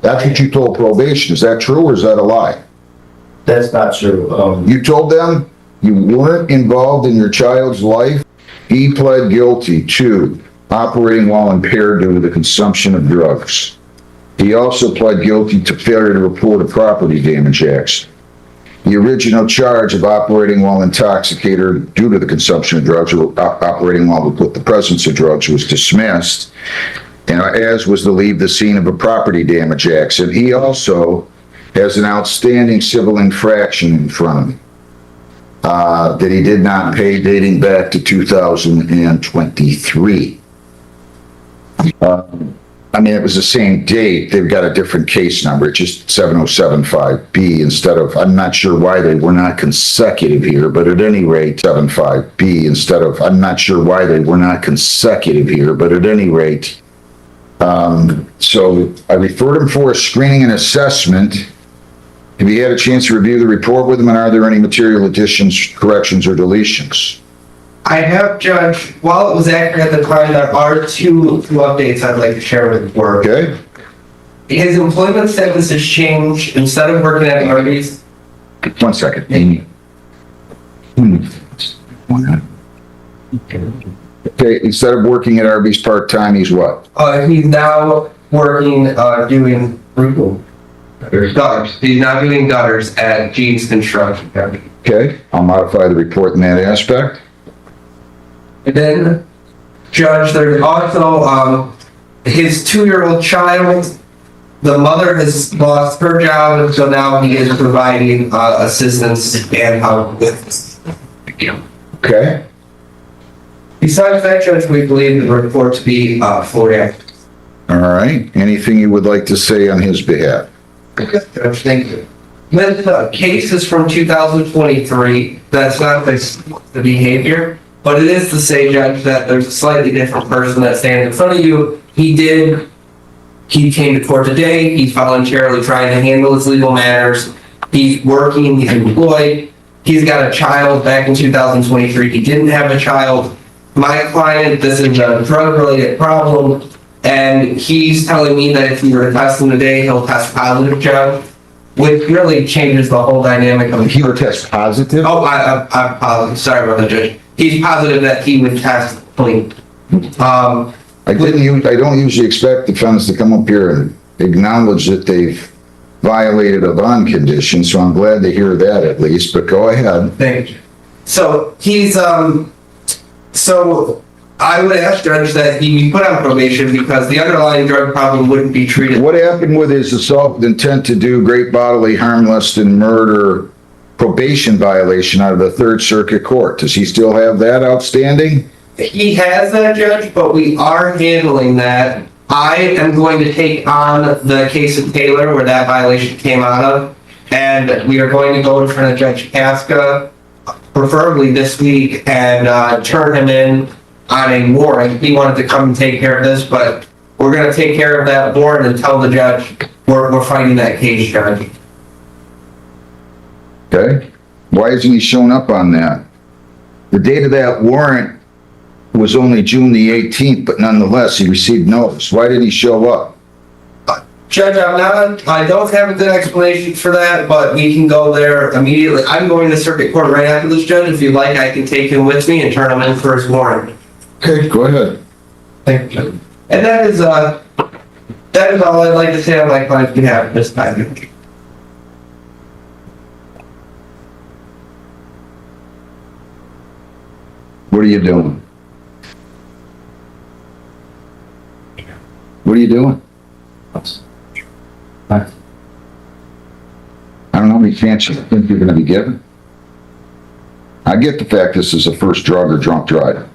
That's what you told probation. Is that true or is that a lie? That's not true. You told them you weren't involved in your child's life. He pled guilty to operating while impaired due to the consumption of drugs. He also pled guilty to failure to report a property damage accident. The original charge of operating while intoxicated due to the consumption of drugs or operating while with the presence of drugs was dismissed, and as was the leave the scene of a property damage accident. He also has an outstanding civil infraction in front of him that he did not pay dating back to 2023. I mean, it was the same date. They've got a different case number. It's just 7075B instead of, I'm not sure why they were not consecutive here, but at any rate, 75B instead of, I'm not sure why they were not consecutive here, but at any rate. So I referred him for a screening and assessment. Have you had a chance to review the report with him, and are there any material additions, corrections, or deletions? I have, Judge, while it was accurate at the time, there are two updates I'd like to share with the board. Okay? His employment status has changed. Instead of working at Arby's. 1 second. Amy. Okay, instead of working at Arby's part-time, he's what? He's now working, doing gutters. He's now doing gutters at G's Construction Company. Okay, I'll modify the report in that aspect. And then, Judge, there's also, his 2-year-old child. The mother has lost her job, and so now he is providing, assistance and help with. Okay. Besides that, Judge, we believe the report to be, fully accurate. All right, anything you would like to say on his behalf? Judge, thank you. With cases from 2023, that's not the behavior, but it is to say, Judge, that there's a slightly different person that stands in front of you. He came to court today. He's voluntarily trying to handle his legal matters. He's working, he's employed. He's got a child back in 2023. He didn't have a child. My client, this is a drug-related problem, and he's telling me that if he were to test him today, he'll test positive, Judge, which really changes the whole dynamic of the He would test positive? Oh, I'm positive. Sorry about that, Judge. He's positive that he would test clean. I don't usually expect defendants to come up here and acknowledge that they've violated a bond condition, so I'm glad to hear that at least, but go ahead. Thank you. So he's, so I would ask, Judge, that he be put on probation because the underlying drug problem wouldn't be treated. What happened with his assault with intent to do great bodily harm, less than murder probation violation out of the Third Circuit Court? Does he still have that outstanding? He has that, Judge, but we are handling that. I am going to take on the case of Taylor where that violation came out of, and we are going to go in front of Judge Casca, preferably this week, and turn him in on a warrant. He wanted to come and take care of this, but we're going to take care of that warrant and tell the judge we're fighting that case, Judge. Okay. Why isn't he showing up on that? The date of that warrant was only June the 18th, but nonetheless, he received notice. Why didn't he show up? Judge, I don't have a good explanation for that, but we can go there immediately. I'm going to circuit court right after this, Judge. If you'd like, I can take him with me and turn him in for his warrant. Okay, go ahead. Thank you, Judge. And that is all I'd like to say on my client's behalf at this time. What are you doing? What are you doing? I don't know how many chances you think you're going to be given. I get the fact this is a first drug or drunk drive.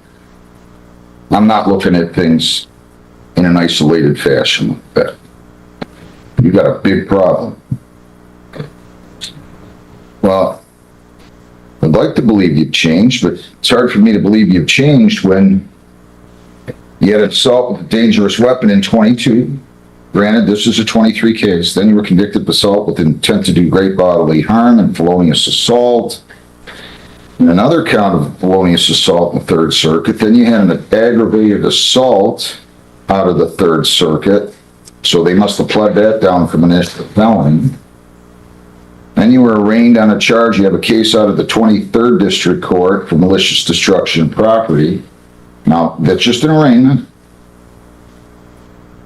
I'm not looking at things in an isolated fashion like that. You got a big problem. Well, I'd like to believe you've changed, but it's hard for me to believe you've changed when you had assault with a dangerous weapon in 22. Granted, this is a 23 case. Then you were convicted of assault with intent to do great bodily harm and felonious assault. And another count of felonious assault in the Third Circuit. Then you had an aggravated assault out of the Third Circuit. So they must have pled that down from an felony. Then you were arraigned on a charge. You have a case out of the 23rd District Court for malicious destruction of property. Now, that's just an arraignment.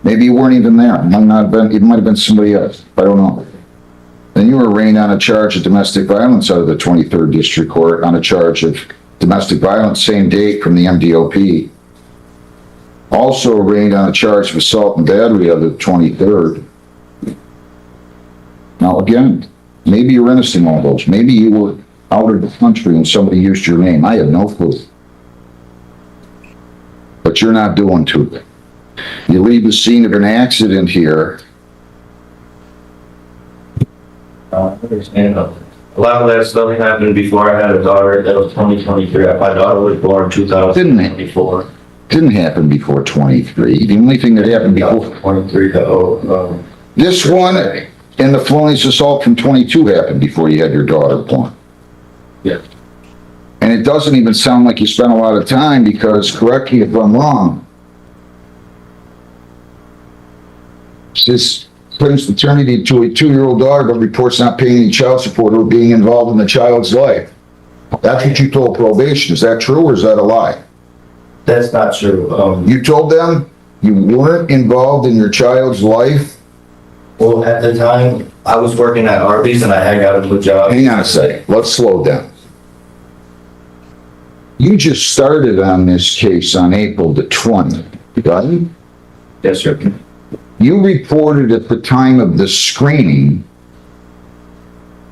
Maybe you weren't even there. It might not have been, it might have been somebody else. I don't know. Then you were arraigned on a charge of domestic violence out of the 23rd District Court on a charge of domestic violence, same date from the MDOP. Also arraigned on a charge of assault and battery out of the 23rd. Now again, maybe you're innocent in all those. Maybe you were out of the country and somebody used your name. I have no clue. But you're not doing too good. You leave the scene of an accident here. And a lot of that stuff happened before I had a daughter. That was 2023. My daughter was born 2024. Didn't happen before 23. The only thing that happened before 23. this one and the felonious assault from 22 happened before you had your daughter born. Yeah. And it doesn't even sound like you spent a lot of time because, correct me if I'm wrong, this claims paternity to a 2-year-old daughter but reports not paying any child support or being involved in the child's life. That's what you told probation. Is that true or is that a lie? That's not true. You told them you weren't involved in your child's life? Well, at the time, I was working at Arby's and I had got a new job. Hang on a second. Let's slow down. You just started on this case on April the 20th, right? Yes, sir. You reported at the time of the screening,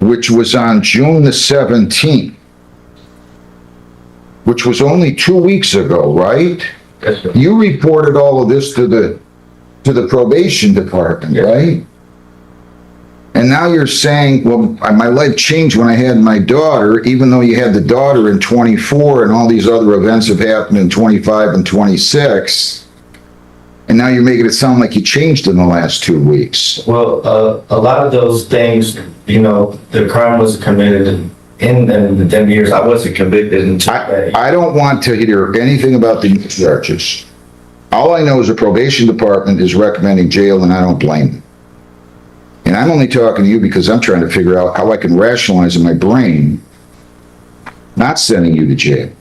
which was on June the 17th, which was only 2 weeks ago, right? Yes, sir. You reported all of this to the probation department, right? And now you're saying, well, my life changed when I had my daughter, even though you had the daughter in 24 and all these other events have happened in 25 and 26. And now you're making it sound like you changed in the last 2 weeks. Well, a lot of those things, you know, the crime was committed in the 10 years. I wasn't convicted until I don't want to hear anything about the charges. All I know is the probation department is recommending jail and I don't blame them. And I'm only talking to you because I'm trying to figure out how I can rationalize in my brain not sending you to jail.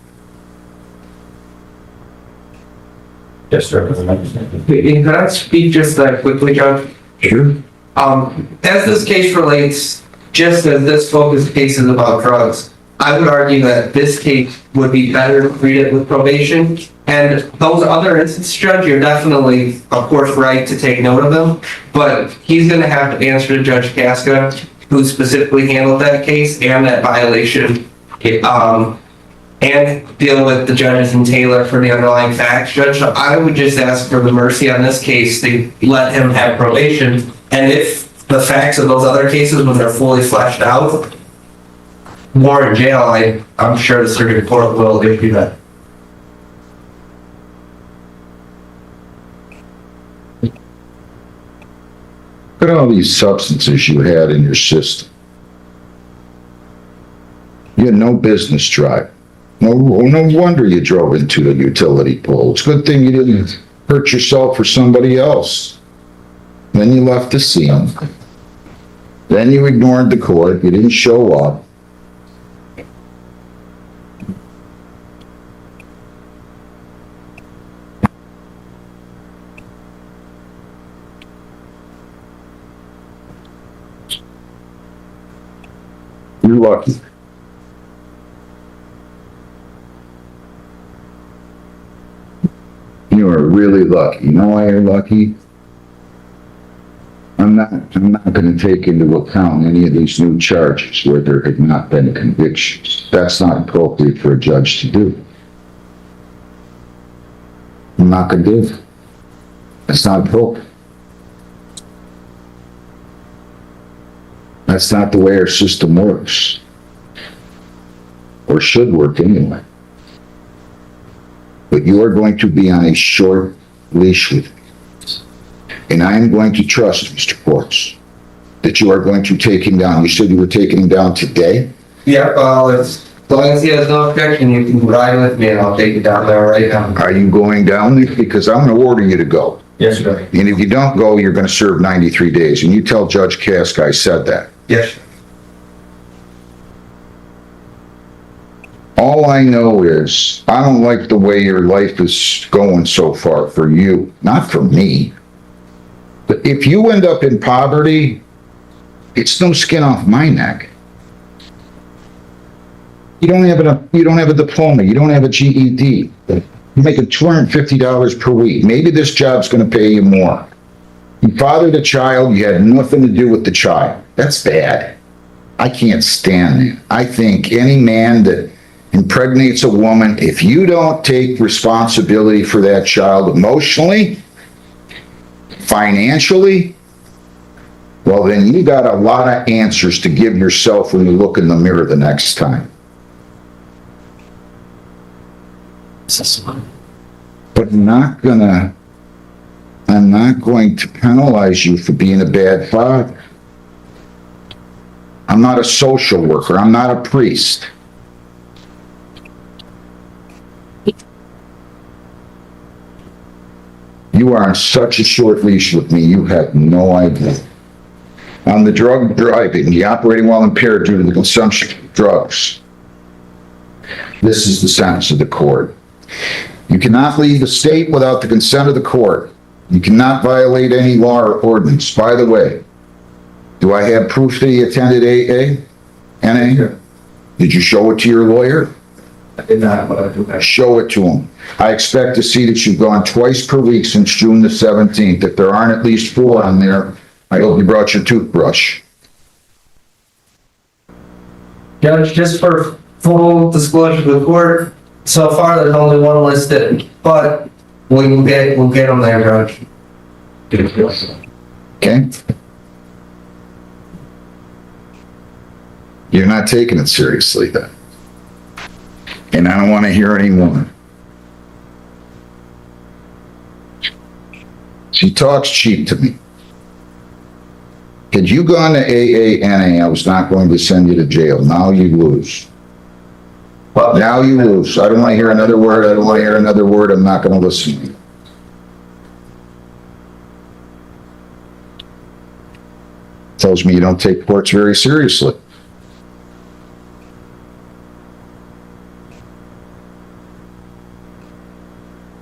Yes, sir. Can I speak just that quickly, Judge? Sure. As this case relates, just as this focused case is about drugs, I would argue that this case would be better treated with probation. And those other instances, Judge, you're definitely, of course, right to take note of them. But he's going to have to answer to Judge Casca, who specifically handled that case and that violation, and deal with the judges and Taylor for the underlying facts. Judge, I would just ask for the mercy on this case to let him have probation. And if the facts of those other cases, when they're fully fleshed out, more in jail, I'm sure the circuit court will issue that. Look at all these substances you had in your system. You had no business driving. No wonder you drove into a utility pole. It's a good thing you didn't hurt yourself or somebody else. Then you left the scene. Then you ignored the court. You didn't show up. You're lucky. You are really lucky. You know why you're lucky? I'm not going to take into account any of these new charges where there had not been convictions. That's not appropriate for a judge to do. I'm not going to do it. That's not appropriate. That's not the way our system works. Or should work anyway. But you are going to be on a short leash with me. And I am going to trust, Mr. Quartz, that you are going to take him down. You said you were taking him down today? Yeah, well, as long as he has no objection, you can ride with me and I'll take you down there right now. Are you going down there? Because I'm going to order you to go. Yes, sir. And if you don't go, you're gonna serve 93 days. And you tell Judge Kask I said that. Yes. All I know is, I don't like the way your life is going so far for you, not for me. But if you end up in poverty, it's no skin off my neck. You don't have a diploma, you don't have a GED. You're making $250 per week. Maybe this job's gonna pay you more. You fathered a child, you had nothing to do with the child. That's bad. I can't stand that. I think any man that impregnates a woman, if you don't take responsibility for that child emotionally, financially, well, then you got a lot of answers to give yourself when you look in the mirror the next time. But I'm not going to penalize you for being a bad father. I'm not a social worker. I'm not a priest. You are on such a short leash with me, you have no idea. On the drug driving, the operating while impaired due to the consumption of drugs. This is the sentence of the court. You cannot leave the state without the consent of the court. You cannot violate any law or ordinance. By the way, do I have proof that he attended AA? NA? Did you show it to your lawyer? I did not, but I do have. Show it to him. I expect to see that you've gone twice per week since June the 17th. If there aren't at least 4 on there, I hope you brought your toothbrush. Judge, just for full disclosure to the court, so far there's only one listed, but we'll get them there, Judge. Okay? You're not taking it seriously then. And I don't want to hear any more. She talks cheap to me. Had you gone to AANA, I was not going to send you to jail. Now you lose. Well, Now you lose. I don't want to hear another word. I don't want to hear another word. I'm not going to listen to you. Tells me you don't take courts very seriously.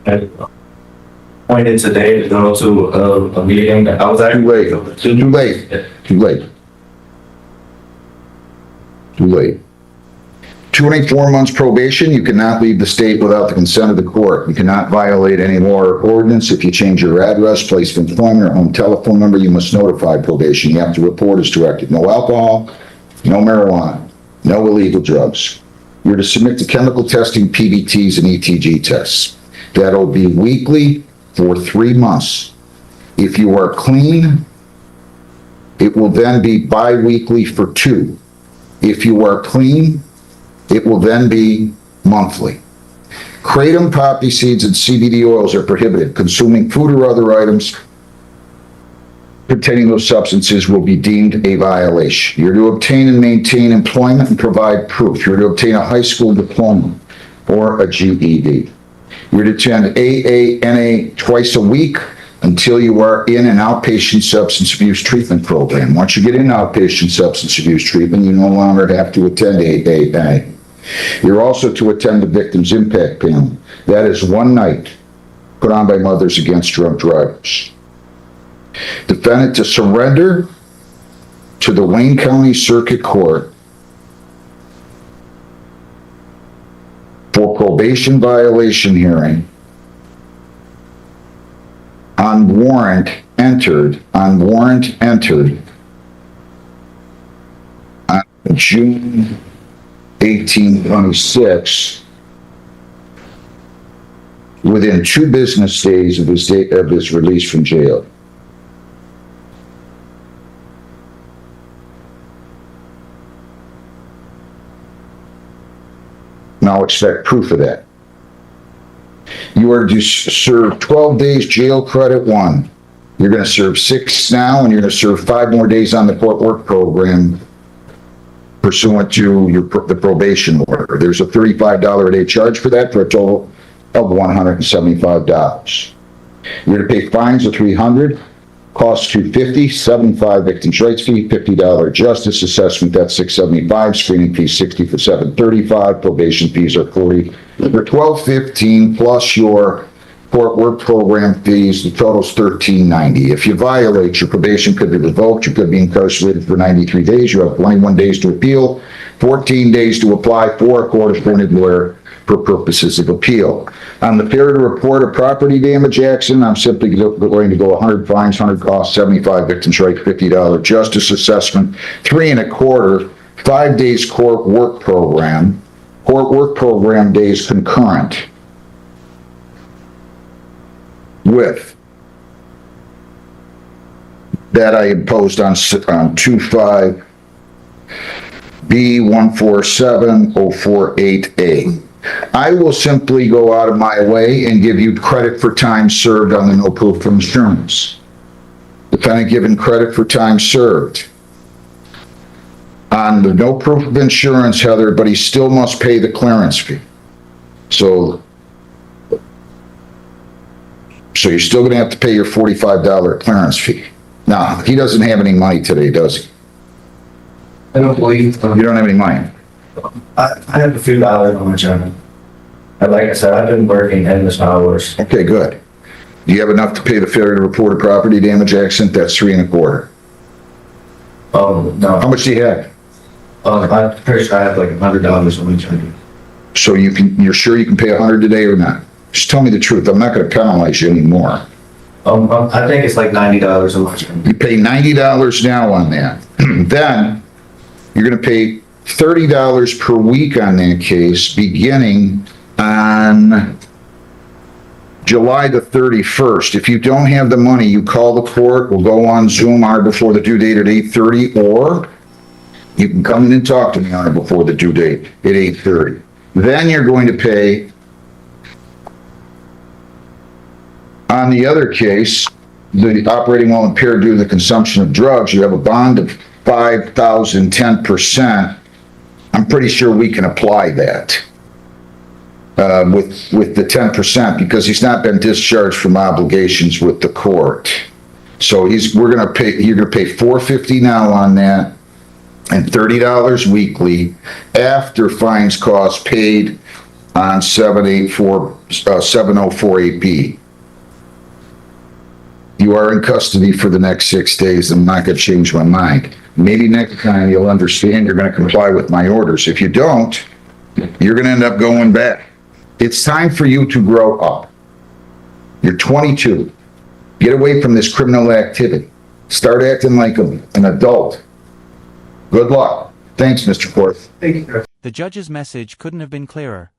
Appointed today to go to a meeting. I was actually. Too late. Too late. Too late. 24 months probation, you cannot leave the state without the consent of the court. You cannot violate any law or ordinance. If you change your address, place of employment, or home telephone number, you must notify probation. You have to report as directed. No alcohol, no marijuana, no illegal drugs. You're to submit to chemical testing, PBTs, and ETG tests. That'll be weekly for 3 months. If you are clean, it will then be bi-weekly for 2. If you are clean, it will then be monthly. Kratom, poppy seeds, and CBD oils are prohibited. Consuming food or other items containing those substances will be deemed a violation. You're to obtain and maintain employment and provide proof. You're to obtain a high school diploma or a GED. You're to attend AANA twice a week until you are in an outpatient substance abuse treatment program. Once you get in outpatient substance abuse treatment, you no longer have to attend AANA. You're also to attend the Victims Impact Panel. That is one night put on by Mothers Against Drunk Drivers. Defendant to surrender to the Wayne County Circuit Court for probation violation hearing on warrant entered on June 1826 within 2 business days of his release from jail. Now expect proof of that. You are to serve 12 days jail credit 1. You're going to serve 6 now, and you're going to serve 5 more days on the court work program pursuant to the probation order. There's a $35 a day charge for that for a total of $175. You're to pay fines of $300, costs $250, $75 victim's rights fee, $50 justice assessment, that's $675, screening fee $60 for $735, probation fees are $40 for $1215, plus your court work program fees, the total's $1390. If you violate, your probation could be revoked, you could be incarcerated for 93 days, you have 21 days to appeal, 14 days to apply for a court-appointed lawyer for purposes of appeal. On the failure to report a property damage accident, I'm simply going to go 100 fines, 100 costs, 75 victims' rights, $50 justice assessment, 3 1/4, 5 days court work program days concurrent with that I imposed on 25B147048A. I will simply go out of my way and give you credit for time served on the no proof of insurance. Defendant given credit for time served. On the no proof of insurance, Heather, but he still must pay the clearance fee. So you're still going to have to pay your $45 clearance fee. Now, he doesn't have any money today, does he? I don't believe so. You don't have any money? I have a few dollars on my channel. And like I said, I've been working endless hours. Okay, good. Do you have enough to pay the failure to report a property damage accident? That's 3 1/4. How No. much do you have? I'm pretty sure I have like $100 on my channel. So you're sure you can pay 100 today or not? Just tell me the truth. I'm not going to penalize you anymore. I think it's like $90 a month. You pay $90 now on that. Then you're going to pay $30 per week on that case beginning on July the 31st. If you don't have the money, you call the court, we'll go on Zoom hour before the due date at 8:30, or you can come in and talk to me hour before the due date at 8:30. Then you're going to pay, on the other case, the operating while impaired due to the consumption of drugs, you have a bond of $5,000, 10%. I'm pretty sure we can apply that with the 10% because he's not been discharged from obligations with the court. So you're gonna pay $450 now on that and $30 weekly after fines costs paid on 7048B. You are in custody for the next 6 days. I'm not going to change my mind. Maybe next time you'll understand you're going to comply with my orders. If you don't, you're going to end up going back. It's time for you to grow up. You're 22. Get away from this criminal activity. Start acting like an adult. Good luck. Thanks, Mr. Court. Thank you. The judge's message couldn't have been clearer.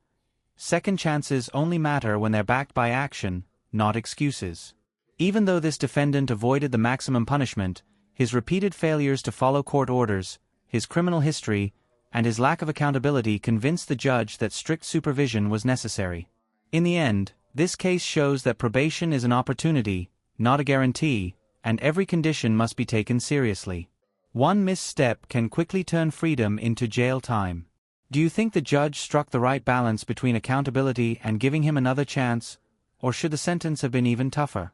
Second chances only matter when they're backed by action, not excuses. Even though this defendant avoided the maximum punishment, his repeated failures to follow court orders, his criminal history, and his lack of accountability convinced the judge that strict supervision was necessary. In the end, this case shows that probation is an opportunity, not a guarantee, and every condition must be taken seriously. One misstep can quickly turn freedom into jail time. Do you think the judge struck the right balance between accountability and giving him another chance, or should the sentence have been even tougher?